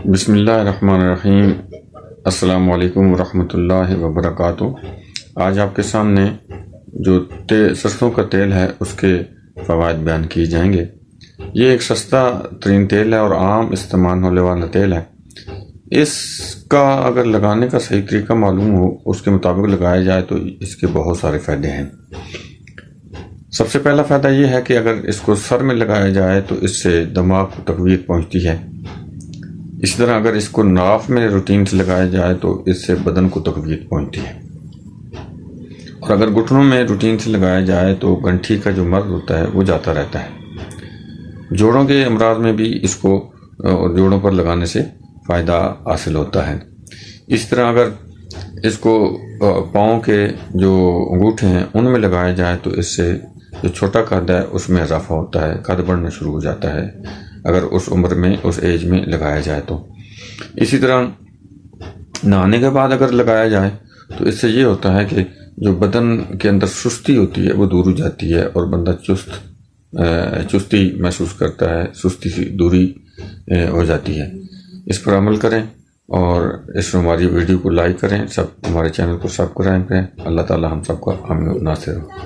بسم اللہ الرحمن الرحیم۔ السلام علیکم ورحمۃ اللہ وبرکاتہ۔ آج آپ کے سامنے جو سرسوں کا تیل ہے اس کے فوائد بیان کیے جائیں گے۔ یہ ایک سستا ترین تیل ہے اور عام استعمال ہونے والا تیل ہے۔ اس کا اگر لگانے کا صحیح طریقہ معلوم ہو، اس کے مطابق لگایا جائے تو اس کے بہت سارے فائدے ہیں۔ سب سے پہلا فائدہ یہ ہے کہ اگر اس کو سر میں لگایا جائے تو اس سے دماغ کو تقویت پہنچتی ہے۔ اسی طرح اگر اس کو ناف میں روٹین سے لگایا جائے تو اس سے بدن کو تقویت پہنچتی ہے، اور اگر گھٹنوں میں روٹین سے لگایا جائے تو گنٹھی کا جو مرض ہوتا ہے وہ جاتا رہتا ہے۔ جوڑوں کے امراض میں بھی اس کو جوڑوں پر لگانے سے فائدہ حاصل ہوتا ہے۔ اس طرح اگر اس کو پاؤں کے جو انگوٹھے ہیں ان میں لگایا جائے تو اس سے جو چھوٹا قد ہے اس میں اضافہ ہوتا ہے، قد بڑھنا شروع ہو جاتا ہے اگر اس عمر میں اس ایج میں لگایا جائے تو۔ اسی طرح نہانے کے بعد اگر لگایا جائے تو اس سے یہ ہوتا ہے کہ جو بدن کے اندر سستی ہوتی ہے وہ دور ہو جاتی ہے اور بندہ چستی محسوس کرتا ہے، سستی سے دوری ہو جاتی ہے۔ اس پر عمل کریں اور اس ہماری ویڈیو کو لائک کریں، ہمارے چینل کو سبسکرائب کریں۔ اللہ تعالی ہم سب کا حامی و ناصر ہو۔